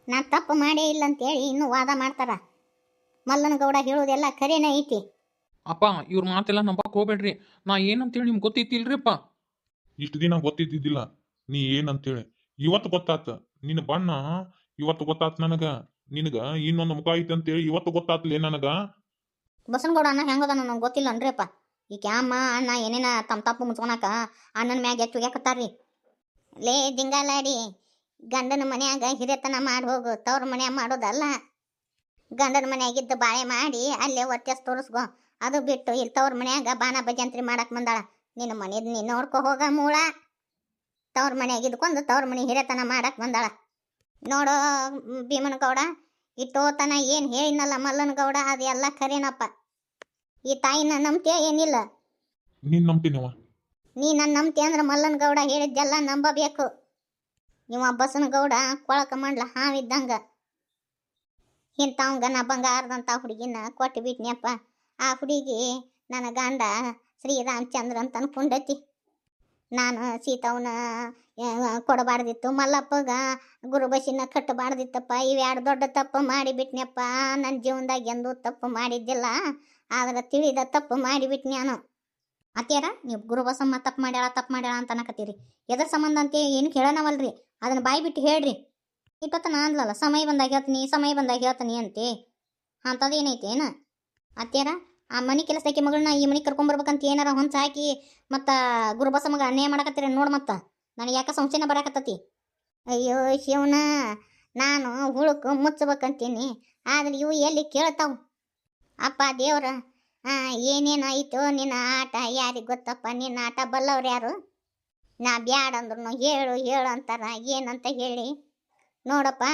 ನಾ ತಪ್ಪು ಮಾಡೇ ಇಲ್ಲ ಅಂತೇಳಿ ಇನ್ನೂ ವಾದ ಮಾಡ್ತಾರ. ಮಲ್ಲನಗೌಡ ಹೇಳೋದೆಲ್ಲ ಖರೇನ ಐತಿ. ಅಪ್ಪ ಇವ್ರ ಮಾತೆಲ್ಲ ನಂಬಕ್ ಹೋಗ್ಬೇಡ್ರಿ. ನಾ ಏನಂತೇಳಿ ನಿಮ್ಗೆ ಗೊತ್ತೈತಿಲ್ರಿಪ್ಪ. ಇಷ್ಟು ದಿನ ಗೊತ್ತಿದ್ದಿದ್ದಿಲ್ಲ ನೀ ಏನಂತೇಳಿ. ಇವತ್ತು ಗೊತ್ತಾತ ನಿನ್ನ ಬಣ್ಣ. ಇವತ್ತು ಗೊತ್ತಾತ್ ನನಗ. ನಿನಗ ಇನ್ನೊಂದು ಮುಖ ಐತಿ ಅಂತೇಳಿ ಇವತ್ತು ಗೊತ್ತಾತ್ಲೇ ನನಗ. ಬಸನಗೌಡ ಅಣ್ಣ ಹೆಂಗದ ನನಗೆ ಗೊತ್ತಿಲ್ಲ ಅನ್ರಿಪ್ಪ. ಈಗ ಅಮ್ಮ ಅಣ್ಣ ಏನೇನ ತಮ್ಮ ತಪ್ಪು ಮುಚ್ಕೊಳಕ ಅಣ್ಣನ ಮ್ಯಾಗ ಎತ್ತು ಯಾಕತ್ತಾರ್ರಿ. ಲೇ ದಿಂಗಾಲಾಡಿ, ಗಂಡನ ಮನ್ಯಾಗ ಹಿರಿಯತನ ಮಾಡಿ ಹೋಗು, ತವ್ರ ಮನ್ಯಾಗ ಮಾಡೋದಲ್ಲ. ಗಂಡನ ಮನ್ಯಾಗಿದ್ದು ಬಾಳೆ ಮಾಡಿ ಅಲ್ಲೇ ಹೊಟ್ಟೆಸ್ ತೋರಿಸ್ಕೊ. ಅದು ಬಿಟ್ಟು ಇಲ್ಲಿ ತವ್ರ ಮನ್ಯಾಗ ಬಾನ ಭಜಂತ್ರಿ ಮಾಡಕ್ ಬಂದಾಳ. ನಿನ್ನ ಮನೆದ್ ನೀನು ನೋಡ್ಕೊ ಹೋಗ ಮೂಳ. ತವ್ರ ಮನ್ಯಾಗ ಇದ್ಕೊಂಡು ತವ್ರ ಮನೆ ಹಿರಿಯತನ ಮಾಡಕ್ ಬಂದಾಳ. ನೋಡೋ ಭೀಮನಗೌಡ, ಇಟ್ಟೋತನ ಏನು ಹೇಳಿನಲ್ಲ ಮಲ್ಲನಗೌಡ, ಅದೆಲ್ಲ ಖರೇನಪ್ಪ. ಈ ತಾಯಿನ ನಂಬ್ತೀಯ ಏನಿಲ್ಲ? ನೀನ್ ನಂಬ್ತೀನಿವ. ನೀ ನನ್ನ ನಂಬ್ತಿ ಅಂದ್ರೆ ಮಲ್ಲನಗೌಡ ಹೇಳಿದ್ದೆಲ್ಲ ನಂಬಬೇಕು. ಇವ ಬಸನಗೌಡ ಕೊಳಕ ಮಂಡ್ಲ ಹಾವಿದ್ದಂಗ. ಇಂಥವಂಗ ನಾ ಬಂಗಾರದಂಥ ಹುಡುಗಿನ ಕೊಟ್ಟು ಬಿಟ್ನಿಯಪ್ಪ. ಆ ಹುಡುಗಿ ನನ್ನ ಗಂಡ ಶ್ರೀರಾಮಚಂದ್ರ ಅಂತ ಅನ್ಕೊಂಡತಿ. ನಾನು ಸೀತವನ ಕೊಡಬಾರ್ದಿತ್ತು, ಮಲ್ಲಪ್ಪಗ ಗುರುಬಸಿನ ಕಟ್ಟಬಾರ್ದಿತ್ತಪ್ಪ. ಇವ್ಯಾರು ದೊಡ್ಡ ತಪ್ಪು ಮಾಡಿಬಿಟ್ನಪ್ಪ. ನನ್ನ ಜೀವನದಾಗ ಎಂದೂ ತಪ್ಪು ಮಾಡಿದ್ದಿಲ್ಲ, ಆದ್ರೆ ತಿಳಿದ ತಪ್ಪು ಮಾಡಿಬಿಟ್ನಿ ನಾನು. ಅತ್ಯಾರ ನೀವು ಗುರುಬಸಮ್ಮ ತಪ್ಪು ಮಾಡ್ಯಾಳ ಅಂತ ಅನ್ನಕತ್ತೀರಿ. ಎದ್ರ ಸಂಬಂಧ ಅಂತ ಏನು ಕೇಳೋಣವಲ್ರಿ, ಅದನ್ನ ಬಾಯಿ ಬಿಟ್ಟು ಹೇಳ್ರಿ. ಇಪ್ಪತ್ತ ನಾ ಅಂದ್ಲಲ್ಲ ಸಮಯ ಬಂದಾಗ ಹೇಳ್ತೀನಿ ಅಂತೆ. ಅಂಥದ್ದು ಏನೈತಿ ಏನು ಅತ್ಯಾರ? ಆ ಮನೆ ಕೆಲಸಕ್ಕೆ ಮಗಳನ್ನ ಈ ಮನೆಗೆ ಕರ್ಕೊಂಬರ್ಬೇಕಂತ ಏನಾರ ಹೊಂಚ ಹಾಕಿ ಮತ್ತು ಗುರುಬಸಮ್ಮಗ ಅನ್ಯಾಯ ಮಾಡಕತ್ತೀರ ನೋಡು. ಮತ್ತು ನನಗೆ ಯಾಕೆ ಸಂಶಯನ ಬರಾಕತ್ತತಿ. ಅಯ್ಯೋ ಶಿವನ, ನಾನು ಹುಳುಕು ಮುಚ್ಚಬೇಕಂತೀನಿ, ಆದ್ರೆ ಇವು ಎಲ್ಲಿ ಕೇಳ್ತಾವು. ಅಪ್ಪ ದೇವ್ರ, ಏನೇನಾಯಿತು ನಿನ್ನ ಆಟ ಯಾರಿಗೆ ಗೊತ್ತಪ್ಪ. ನಿನ್ನ ಆಟ ಬಲ್ಲವ್ರು ಯಾರು? ನಾ ಬ್ಯಾಡ ಅಂದ್ರೂ ಹೇಳು ಅಂತಾರ. ಏನಂತ ಹೇಳಿ ನೋಡಪ್ಪ,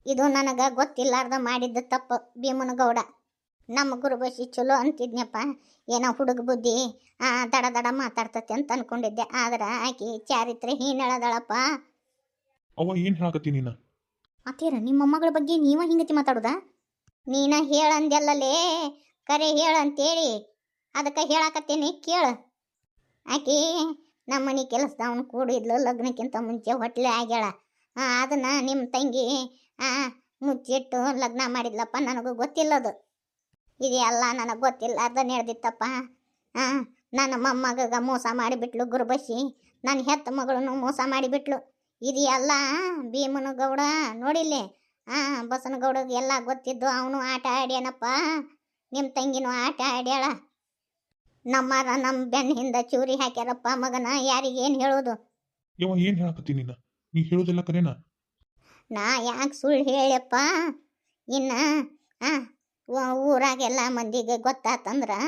ಇದು ನನಗೆ ಗೊತ್ತಿಲ್ಲಾರ್ದ ಮಾಡಿದ್ದ ತಪ್ಪು ಭೀಮನಗೌಡ. ನಮ್ಮ ಗುರುಬಸಿ ಚಲೋ ಅಂತಿದ್ನಪ್ಪ. ಏನೋ ಹುಡುಗ ಬುದ್ಧಿ ದಡ ದಡ ಮಾತಾಡ್ತತಿ ಅಂತ ಅನ್ಕೊಂಡಿದ್ದೆ, ಆದ್ರೆ ಆಕಿ ಚಾರಿತ್ರೆ ಹೀನಳದಳಪ್ಪ. ಅವ ಏನ್ ಹೇಳಕತ್ತಿ ನೀನ? ಅತ್ತೀರ ನಿಮ್ಮ ಮೊಮ್ಮಗಳ ಬಗ್ಗೆ ನೀವ ಹಿಂಗತಿ ಮಾತಾಡುದಾ? ನೀನ ಹೇಳಂದೆಲ್ಲಲೇ, ಕರೆ ಹೇಳಂತೇಳಿ ಅದಕ್ಕೆ ಹೇಳಾಕತ್ತೇನಿ ಕೇಳ. ಆಕಿ ನಮ್ಮ ಮನೆ ಕೆಲಸದವನು ಕೂಡಿದ್ಲು, ಲಗ್ನಕ್ಕಿಂತ ಮುಂಚೆ ಹೊಟ್ಲೆ ಆಗ್ಯಾಳ. ಅದನ್ನ ನಿಮ್ಮ ತಂಗಿ ಮುಚ್ಚಿಟ್ಟು ಲಗ್ನ ಮಾಡಿದ್ಲಪ್ಪ. ನನಗೂ ಗೊತ್ತಿಲ್ಲದು. ಇದೆಲ್ಲ ನನಗೆ ಗೊತ್ತಿಲ್ಲ, ಅರ್ಧ ನಡೆದಿತ್ತಪ್ಪ. ನನ್ನ ಮೊಮ್ಮಗ ಮೋಸ ಮಾಡಿಬಿಟ್ಲು ಗುರುಬಸಿ. ನನ್ನ ಹೆತ್ತ ಮಗಳನ್ನು ಮೋಸ ಮಾಡಿಬಿಟ್ಲು. ಇದೆಲ್ಲ ಭೀಮನಗೌಡ ನೋಡಿಲ್ಲೇ. ಬಸನಗೌಡಗೆ ಎಲ್ಲ ಗೊತ್ತಿದ್ದು ಅವನು ಆಟ ಆಡ್ಯಾನಪ್ಪ. ನಿಮ್ಮ ತಂಗಿನೂ ಆಟ ಆಡ್ಯಾಳ. ನಮ್ಮ ಬೆನ್ನ ಹಿಂದ ಚೂರಿ ಹಾಕ್ಯಾರಪ್ಪ ಮಗನ. ಯಾರಿಗೇನು ಹೇಳೋದು? ಇವ ಏನ್ ಹೇಳಕತ್ತಿ ನೀನ? ನೀ ಹೇಳೋದೆಲ್ಲ ಕರೇನಾ? ನಾ ಯಾಕೆ ಸುಳ್ಳು ಹೇಳಪ್ಪ? ಇನ್ನು ಊರಾಗೆಲ್ಲ ಮಂದಿಗೆ ಗೊತ್ತಾತಂದ್ರೆ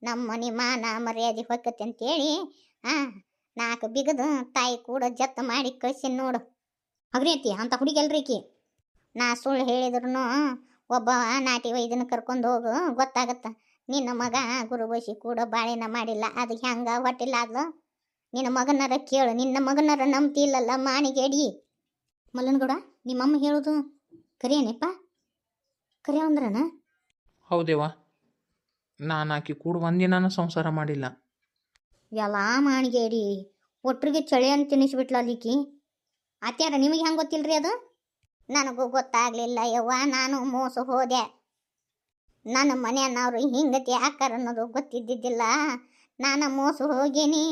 ನಮ್ಮ ಮನೆ ಮಾನ ಮರ್ಯಾದೆ ಹೊಕ್ಕತಿ ಅಂತೇಳಿ 4 ಬಿಗದು ತಾಯಿ ಕೂಡ ಜತ್ತ ಮಾಡಿ ಕಳ್ಸಿ ನೋಡು. ಅಗ್ರೇತಿ ಅಂತ ಹುಡುಗೆಲ್ರಿಕಿ. ನಾ ಸುಳ್ಳು ಹೇಳಿದ್ರು ಒಬ್ಬ ನಾಟಿ ವೈದ್ಯನ ಕರ್ಕೊಂಡು ಹೋಗು, ಗೊತ್ತಾಗತ್ತ. ನಿನ್ನ ಮಗ ಗುರುಬಸಿ ಕೂಡ ಬಾಳೆನ ಮಾಡಿಲ್ಲ, ಅದಕ್ಕೆ ಹೆಂಗ ಹೊಟ್ಟಿಲ್ಲ ಆದ್ಲು. ನಿನ್ನ ಮಗನರ ಕೇಳು, ನಿನ್ನ ಮಗನರ ನಂಬ್ತಿಲ್ಲಲ್ಲ ಮಾನಿಗೇಡಿ. ಮಲ್ಲನಗೌಡ, ನಿಮ್ಮಮ್ಮ ಹೇಳೋದು ಕರಿಯೇನಪ್ಪ? ಕರಿಯ ಅಂದ್ರನ? ಹೌದೇವ, ನಾನು ಆಕಿ ಕೂಡ ಒಂದಿನಾನು ಸಂಸಾರ ಮಾಡಿಲ್ಲ. ಎಲ್ಲ ಮಾನಿಗೇಡಿ ಒಟ್ರಿಗೆ ಚಳಿ ಅಂತ ತಿನ್ನಿಸ್ಬಿಟ್ಲ ಅಲ್ಲಿಕಿ. ಅತ್ಯಾರ ನಿಮಗೆ ಹೆಂಗೆ ಗೊತ್ತಿಲ್ರಿ ಅದು? ನನಗೂ ಗೊತ್ತಾಗಲಿಲ್ಲ ಯವ್ವ, ನಾನು ಮೋಸ ಹೋದೆ. ನನ್ನ ಮನೆಯನ್ನವರು ಹಿಂಗತಿ ಆಕಾರ ಅನ್ನೋದು ಗೊತ್ತಿದ್ದಿದ್ದಿಲ್ಲ, ನಾನು ಮೋಸ ಹೋಗೇನಿ.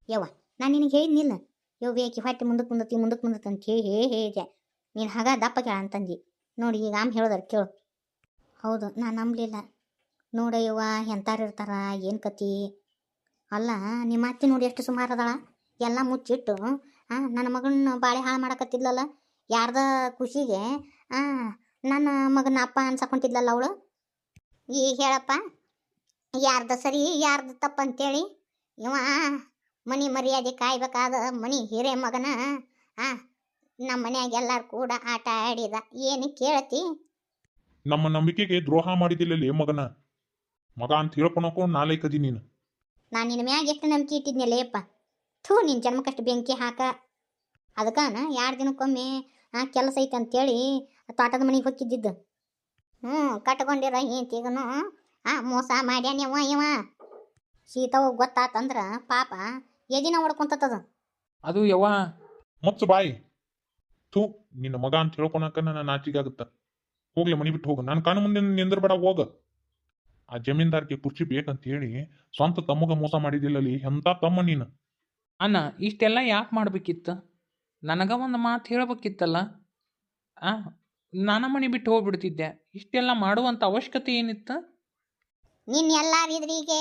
ಯವ್ವ, ನಾನು ನಿನಗೆ ಹೇಳಿದ್ನಿಲ್ಲ ಯವ್ ಬೇಕಿ ಹೊಟ್ಟೆ ಮುಂದಕ್ಕೆ ಮುಂದಕ್ಕೆ ಅಂತ ಹೇಳಿದೆ. ನೀನು ಹಾಗ ದಪ್ಪ ಕೇಳ ಅಂತಂದು ನೋಡಿ. ಈಗ ಹೇಳೋದಾರ ಕೇಳು. ಹೌದು, ನಾನು ನಂಬಲಿಲ್ಲ. ನೋಡಯ್ಯವ್ವ, ಎಂತಾರು ಇರ್ತಾರ, ಏನು ಕತಿ. ಅಲ್ಲ ನಿಮ್ಮ ಅತ್ತೆ ನೋಡಿ ಎಷ್ಟು ಸುಮಾರು ಅದಳ. ಎಲ್ಲ ಮುಚ್ಚಿಟ್ಟು ನನ್ನ ಮಗನ ಬಾಳೆ ಹಾಳು ಮಾಡಕತ್ತಿದ್ಲಲ್ಲ. ಯಾರ್ದ ಖುಷಿಗೆ ನನ್ನ ಮಗನ ಅಪ್ಪ ಅನ್ಸಕೊಂತಿದ್ಲಲ್ಲ ಅವಳು. ಈಗ ಹೇಳಪ್ಪ, ಯಾರ್ದ ಸರಿ ಯಾರ್ದು ತಪ್ಪಂತೇಳಿ. ಇವ ಮನೆ ಮರ್ಯಾದೆ ಕಾಯ್ಬೇಕಾದ ಮನೆ ಹಿರೇ ಮಗನ ನಮ್ಮ ಮನ್ಯಾಗ ಎಲ್ಲರೂ ಕೂಡ ಆಟ ಆಡಿದ. ಏನು ಕೇಳತಿ? ನಮ್ಮ ನಂಬಿಕೆಗೆ ದ್ರೋಹ ಮಾಡಿದಿಲ್ಲಲೇ ಮಗನ. ಮಗ ಅಂತ ಹೇಳ್ಕೊಳಕೋ ನಾಲೈಕದಿ ನೀನು. ನಾನು ನಿನ್ನ ಮ್ಯಾಗ ಎಷ್ಟು ನಂಬಿಕೆ ಇಟ್ಟಿದ್ನಲ್ಲೇಪ್ಪ. ಥೂ, ನಿನ್ನ ಜನ್ಮಕ್ಕಷ್ಟು ಬೆಂಕಿ ಹಾಕ. ಅದಕ್ಕಾನ 2 ದಿನಕ್ಕೊಮ್ಮೆ ಕೆಲಸ ಐತೆ ಅಂತೇಳಿ ತೋಟದ ಮನೆಗೆ ಹೊಕ್ಕಿದ್ದಿದ್ದು. ಕಟ್ಕೊಂಡಿರೋ ಈತಿಗನು ಮೋಸ ಮಾಡ್ಯಾನ ಇವ. ಸೀತವು ಗೊತ್ತಾತಂದ್ರೆ ಪಾಪ ಎದಿನ ಹೊಡ್ಕೊಂತದ. ಅದು ಯವ್ವ, ಮುಚ್ಚು ಬಾಯಿ. ಥೂ ನಿನ್ನ ಮಗ ಅಂತ ಹೇಳ್ಕೊಳಕ ನನ್ನ ನಾಚಿಕೆ ಆಗುತ್ತ. ಹೋಗ್ಲಿ ಮನಿ ಬಿಟ್ಟು ಹೋಗು, ನಾನು ಕಣ್ಣು ಮುಂದೆ ನಿಂದ್ರಬೇಡ ಹೋಗ. ಆ ಜಮೀನ್ದಾರ್ಗೆ ಕುರ್ಚಿ ಬೇಕಂತ ಹೇಳಿ ಸ್ವಂತ ತಮ್ಮಗ ಮೋಸ ಮಾಡಿದಿಲ್ಲಲ್ಲಿ, ಎಂತ ತಮ್ಮ ನೀನು. ಅಣ್ಣ ಇಷ್ಟೆಲ್ಲ ಯಾಕೆ ಮಾಡ್ಬೇಕಿತ್ತು? ನನಗ ಒಂದು ಮಾತು ಹೇಳ್ಬೇಕಿತ್ತಲ್ಲ. ಆ ನಾನು ಮನೆ ಬಿಟ್ಟು ಹೋಗ್ಬಿಡ್ತಿದ್ದೆ. ಇಷ್ಟೆಲ್ಲ ಮಾಡುವಂಥ ಅವಶ್ಯಕತೆ ಏನಿತ್ತು? ನಿನ್ನ ಎಲ್ಲಾರಿದ್ರಿಗೆ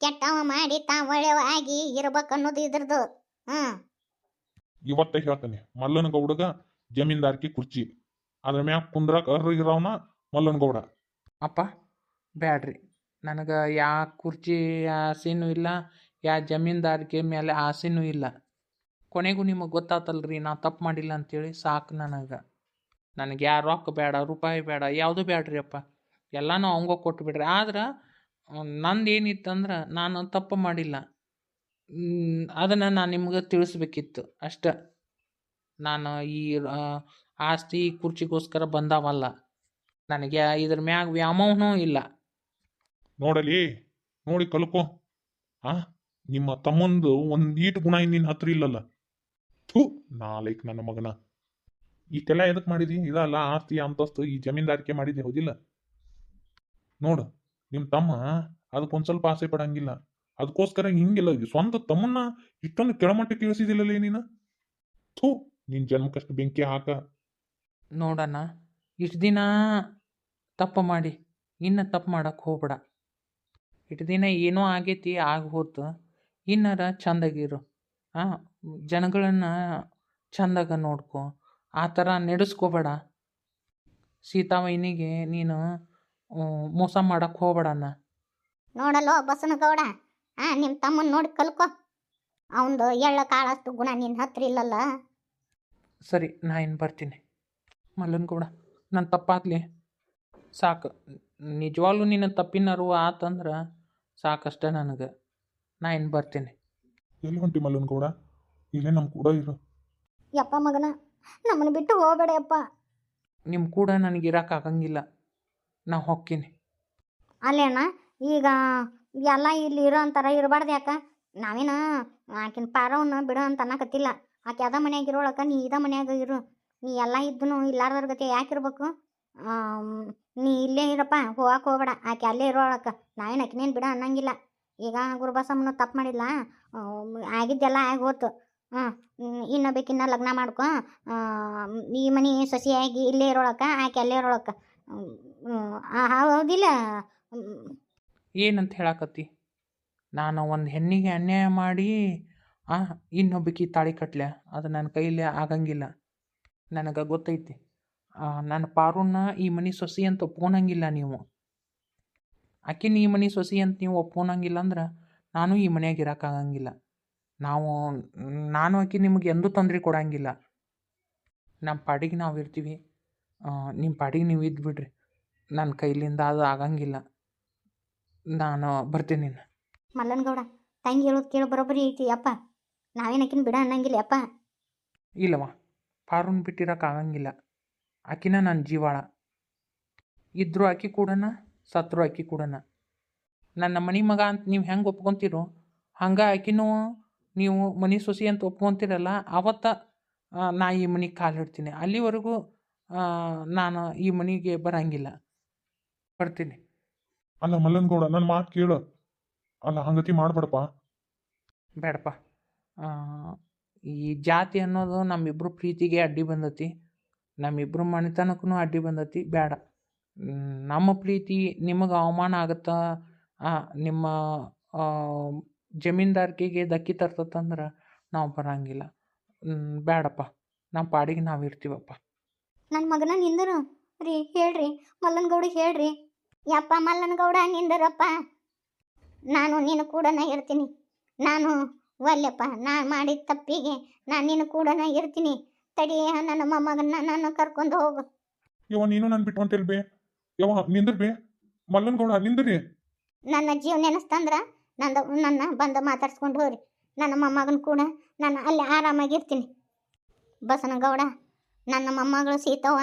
ಕೆಟ್ಟವ ಮಾಡಿ ತಾ ಒಳ್ಳೆವಾಗಿ ಇರ್ಬೇಕು ಅನ್ನೋದು ಇದ್ರದ್ದು. ಇವತ್ತೇ ಹೇಳ್ತಾನೆ, ಮಲ್ಲನ ಗೌಡಗ ಜಮೀನ್ದಾರ್ಗೆ ಕುರ್ಚಿ, ಅದ್ರ ಮ್ಯಾಗ ಕುಂದ್ರಾಕ ಅರ್ಹಗಿರವನ ಮಲ್ಲನ ಗೌಡ. ಅಪ್ಪ ಬ್ಯಾಡ್ರಿ, ನನಗೆ ಯಾ ಕುರ್ಚಿ ಆಸೆನೂ ಇಲ್ಲ, ಯಾ ಜಮೀನ್ದಾರಿಕೆ ಮೇಲೆ ಆಸೆನೂ ಇಲ್ಲ. ಕೊನೆಗೂ ನಿಮಗೆ ಗೊತ್ತಾತಲ್ರಿ ನಾ ತಪ್ಪು ಮಾಡಿಲ್ಲ ಅಂತೇಳಿ. ಸಾಕು ನನಗೆ ಯಾ ರೊಕ್ಕ ಬೇಡ, ರೂಪಾಯಿ ಬೇಡ, ಯಾವುದು ಬೇಡ್ರಿ ಅಪ್ಪ. ಎಲ್ಲನೂ ಅವಂಗ ಕೊಟ್ಬಿಡ್ರಿ. ಆದ್ರೆ ನಂದೇನಿತ್ತಂದ್ರೆ ನಾನು ತಪ್ಪು ಮಾಡಿಲ್ಲ, ಅದನ್ನು ನಾನು ನಿಮ್ಗೆ ತಿಳಿಸ್ಬೇಕಿತ್ತು ಅಷ್ಟೆ. ನಾನು ಈ ಆಸ್ತಿ ಕುರ್ಚಿಗೋಸ್ಕರ ಬಂದವಲ್ಲ. ನನಗೆ ಇದ್ರ ಮ್ಯಾಗ ವ್ಯಾಮೋಹನೂ ಇಲ್ಲ. ನೋಡಲಿ, ನೋಡಿ ಕಲ್ಕೋ. ಆ ನಿಮ್ಮ ತಮ್ಮಂದು ಒಂದೀಟು ಗುಣ ನಿನ್ನ ಹತ್ರ ಇಲ್ಲಲ್ಲ. ಥೂ ನಾಲೈಕ್ ನನ್ನ ಮಗನ. ಇಷ್ಟೆಲ್ಲ ಎದಕ್ ಮಾಡಿದಿ? ಇದಲ್ಲ ಆಸ್ತಿ ಅಂತಸ್ತು ಈ ಜಮೀನ್ದಾರಿಕೆ ಮಾಡಿದ್ದೆ, ಹೌದಿಲ್ಲ? ನೋಡು, ನಿಮ್ಮ ತಮ್ಮ ಅದಕ್ಕೊಂದ್ ಸ್ವಲ್ಪ ಆಸೆ ಪಡಂಗಿಲ್ಲ. ಅದಕ್ಕೋಸ್ಕರ ಹಿಂಗಿಲ್ಲ, ಸ್ವಂತ ತಮ್ಮನ್ನ ಇಷ್ಟೊಂದು ಕೆಳಮಟ್ಟಕ್ಕೆ ಇಳಿಸಿದಿಲ್ಲಲೇ ನೀನು. ಥೂ ನಿನ್ ಜನ್ಮಕ್ಕಷ್ಟು ಬೆಂಕಿ ಹಾಕ. ನೋಡಣ್ಣ, ಇಷ್ಟು ದಿನ ತಪ್ಪು ಮಾಡಿ ಇನ್ನು ತಪ್ಪು ಮಾಡಕ್ಕೆ ಹೋಗ್ಬೇಡ. ಇಷ್ಟು ದಿನ ಏನೋ ಆಗೈತಿ, ಆಗಿ ಹೋತು. ಇನ್ನರ ಚಂದಾಗಿರು. ಜನಗಳನ್ನು ಚಂದಾಗ ನೋಡ್ಕೊ. ಆ ಥರ ನಡೆಸ್ಕೋಬೇಡ. ಸೀತಾವೈನಿಗೆ ನೀನು ಮೋಸ ಮಾಡಕ್ಕೆ ಹೋಗ್ಬೇಡಣ್ಣ. ನೋಡಲ್ಲೋ ಬಸನಗೌಡ, ನಿಮ್ಮ ತಮ್ಮನ ನೋಡಿ ಕಲ್ಕೊ. ಅವಂದು ಎಳ್ಳ ಕಾಳಷ್ಟು ಗುಣ ನಿನ್ನ ಹತ್ರ ಇಲ್ಲಲ್ಲ. ಸರಿ, ನಾ ಇನ್ನು ಬರ್ತೀನಿ. ಮಲ್ಲನಗೌಡ, ನನ್ನ ತಪ್ಪಾಗಲಿ ಸಾಕು. ನಿಜವಾಗ್ಲೂ ನಿನ್ನ ತಪ್ಪಿನ ಅರಿವು ಆತಂದ್ರೆ ಸಾಕಷ್ಟೇ ನನಗೆ. ನಾ ಇನ್ನು ಬರ್ತೀನಿ. ಎಲ್ಲಿ ಹೊಂಟಿ ಮಲ್ಲನ್ ಗೌಡ? ಇಲ್ಲೇ ನಮ್ಮ ಕೂಡ ಇರು. ಯಪ್ಪ ಮಗನ, ನಮ್ಮನ್ನು ಬಿಟ್ಟು ಹೋಗಬೇಡಪ್ಪ. ನಿಮ್ಮ ಕೂಡ ನನಗಿರೋಕ್ಕಾಗಂಗಿಲ್ಲ, ನಾ ಹೊಕ್ಕೀನಿ. ಅಲ್ಲೇಣ್ಣ, ಈಗ ಎಲ್ಲ ಇಲ್ಲಿ ಇರೋ ಅಂತಾರ, ಇರಬಾರ್ದು ಯಾಕೆ? ನಾವೇನು ಆಕಿನ ಪಾರವನ್ನ ಬಿಡೋ ಅಂತ ಅನ್ನಕತ್ತಿಲ್ಲ. ಆಕೆ ಅದ ಮನ್ಯಾಗ ಇರೋಳಕ ನೀ ಇದ ಮನ್ಯಾಗ ಇರು. ನೀ ಎಲ್ಲ ಇದ್ದನು ಇಲ್ಲಾರ್ದ್ರ ಗತಿ ಯಾಕಿರ್ಬೇಕು? ನೀ ಇಲ್ಲೇ ಇರಪ್ಪ, ಹೋಗಕ್ಕೆ ಹೋಗ್ಬೇಡ. ಆಕೆ ಅಲ್ಲೇ ಇರೋಳಕ ನಾವೇನು ಆಕಿನೇನು ಬಿಡ ಅನ್ನಂಗಿಲ್ಲ. ಈಗ ಗುರುಬಸಮ್ಮನ ತಪ್ಪು ಮಾಡಿಲ್ಲ, ಆಗಿದ್ದೆಲ್ಲ ಆಗಿ ಹೋತು. ಇನ್ನೊಬೇಕಿನ್ನ ಲಗ್ನ ಮಾಡ್ಕೊ, ಈ ಮನೆ ಸೊಸೆಯಾಗಿ ಇಲ್ಲೇ ಇರೋಳಕ, ಆಕೆ ಅಲ್ಲೇ ಇರೋಳಕ. ಹೌದಿಲ್ಲ? ಏನಂತ ಹೇಳಕತ್ತಿ? ನಾನು ಒಂದು ಹೆಣ್ಣಿಗೆ ಅನ್ಯಾಯ ಮಾಡಿ ಇನ್ನೊಬ್ಬಕಿ ತಾಳಿ ಕಟ್ಲೆ, ಅದು ನನ್ನ ಕೈಲಿ ಆಗಂಗಿಲ್ಲ. ನನಗೆ ಗೊತ್ತೈತಿ. ನನ್ನ ಪಾರುನ್ನ ಈ ಮನೆ ಸೊಸೆ ಅಂತ ಒಪ್ಕೊಳಂಗಿಲ್ಲ ನೀವು. ಆಕಿನ ಈ ಮನೆ ಸೊಸೆ ಅಂತ ನೀವು ಒಪ್ಕೊಳಂಗಿಲ್ಲ ಅಂದ್ರೆ ನಾನು ಈ ಮನೆಯಾಗ ಇರೋಕ್ಕಾಗಂಗಿಲ್ಲ. ನಾನು ಆಕಿ ನಿಮಗೆ ಎಂದೂ ತೊಂದರೆ ಕೊಡಂಗಿಲ್ಲ. ನಮ್ಮ ಪಾಡಿಗೆ ನಾವು ಇರ್ತೀವಿ, ನಿಮ್ಮ ಪಾಡಿಗೆ ನೀವು ಇದ್ದುಬಿಡ್ರಿ. ನನ್ನ ಕೈಲಿಂದ ಅದು ಆಗಂಗಿಲ್ಲ. ನಾನು ಬರ್ತೀನಿ. ಮಲ್ಲನಗೌಡ, ತಂಗಿ ಹೇಳೋದು ಕೇಳೋ ಬರೋಬ್ಬರಿ ಐತಿ ಅಪ್ಪ. ನಾವೇನಕಿನ ಬಿಡ ಅನ್ನಂಗಿಲ್ಲ ಅಪ್ಪ. ಇಲ್ಲವ, ಪಾರುನ್ ಬಿಟ್ಟಿರೋಕ್ಕಾಗಂಗಿಲ್ಲ. ಆಕಿನ ನನ್ನ ಜೀವಾಳ. ಇದ್ರೂ ಆಕಿ ಕೂಡನ, ಸತ್ರು ಆಕಿ ಕೂಡನ. ನನ್ನ ಮನೆ ಮಗ ಅಂತ ನೀವು ಹೆಂಗೆ ಒಪ್ಕೊತೀರೋ ಹಂಗೆ ಆಕಿನೂ ನೀವು ಮನೆ ಸೊಸೆ ಅಂತ ಒಪ್ಕೊತೀರಲ್ಲ, ಅವತ್ತ ನಾ ಈ ಮನೆಗೆ ಕಾಲು ಇಡ್ತೀನಿ. ಅಲ್ಲಿವರೆಗೂ ನಾನು ಈ ಮನೆಗೆ ಬರಂಗಿಲ್ಲ. ಬರ್ತೀನಿ. ಅಲ್ಲ ಮಲ್ಲನ್ ಗೌಡ, ನನ್ನ ಮಾತು ಕೇಳು. ಅಲ್ಲ ಹಂಗತಿ ಮಾಡ್ಬೇಡಪ್ಪ. ಬೇಡಪ್ಪ. ಈ ಜಾತಿ ಅನ್ನೋದು ನಮ್ಮಿಬ್ಬರು ಪ್ರೀತಿಗೆ ಅಡ್ಡಿ ಬಂದತಿ, ನಮ್ಮಿಬ್ಬರು ಮನೆತನಕ್ಕೂ ಅಡ್ಡಿ ಬಂದತಿ. ಬೇಡ, ನಮ್ಮ ಪ್ರೀತಿ ನಿಮಗೆ ಅವಮಾನ ಆಗುತ್ತಾ, ನಿಮ್ಮ ಜಮೀನ್ದಾರಿಕೆಗೆ ಧಕ್ಕಿ ತರ್ತಂದ್ರೆ ನಾವು ಬರಂಗಿಲ್ಲ. ಬೇಡಪ್ಪ, ನಮ್ಮ ಪಾಡಿಗೆ ನಾವು ಇರ್ತೀವಪ್ಪ. ನನ್ನ ಮಗನ ನಿಂದರು ರೀ, ಹೇಳ್ರಿ ಮಲ್ಲನಗೌಡಿಗೆ ಹೇಳ್ರಿ. ಯಪ್ಪ ಮಲ್ಲನಗೌಡ ನಿಂದರಪ್ಪ, ನಾನು ನೀನು ಕೂಡನ ಇರ್ತೀನಿ. ನಾನು ಒಲ್ಲೆಪ್ಪ, ನಾನು ಮಾಡಿದ ತಪ್ಪಿಗೆ ನಾನು ನೀನು ಕೂಡನ ಇರ್ತೀನಿ. ತಡಿ, ನನ್ನ ಮೊಮ್ಮಗನ್ನ ನಾನು ಕರ್ಕೊಂಡು ಹೋಗು. ಯವ್ವ ನೀನು ನಾನು ಬಿಟ್ಟು ಹೊಂಟಿಲ್ಬೇ. ಯವ್ವ ನಿಂದ್ರಬೇ, ಮಲ್ಲನ್ ಗೌಡ ನಿಂದ್ರಿ. ನನ್ನ ಜೀವ ನೆನೆಸ್ತಂದ್ರ ನನ್ನ ಬಂದು ಮಾತಾಡ್ಸ್ಕೊಂಡು ಹೋಗ್ರಿ. ನನ್ನ ಮೊಮ್ಮಗನ ಕೂಡ ನಾನು ಅಲ್ಲಿ ಆರಾಮಾಗಿರ್ತೀನಿ. ಬಸನಗೌಡ, ನನ್ನ ಮೊಮ್ಮಗಳು ಸೀತವ್ವ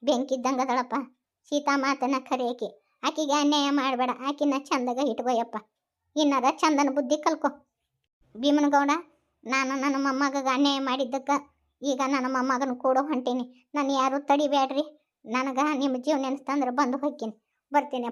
ಬೆಂಕಿದ್ದಂಗೆ ಅದಳಪ್ಪ. ಸೀತಾ ಮಾತನ್ನ ಕರೆಯಕಿ, ಆಕಿಗೆ ಅನ್ಯಾಯ ಮಾಡಬೇಡ. ಆಕಿನ ಚಂದಾಗ ಇಟ್ಕೊಯಪ್ಪ. ಇನ್ನದ ಚಂದನ ಬುದ್ಧಿ ಕಲ್ಕೊ. ಭೀಮನಗೌಡ, ನಾನು ನನ್ನ ಮೊಮ್ಮಗ ಅನ್ಯಾಯ ಮಾಡಿದ್ದಕ್ಕೆ ಈಗ ನನ್ನ ಮೊಮ್ಮಗನ ಕೂಡ ಹೊಂಟೀನಿ. ನಾನು ಯಾರು ತಡಿಬೇಡ್ರಿ. ನನಗೆ ನಿಮ್ಮ ಜೀವ ನೆನೆಸ್ತಂದ್ರೆ ಬಂದು ಹೋಗ್ತೀನಿ. ಬರ್ತೀನಿ.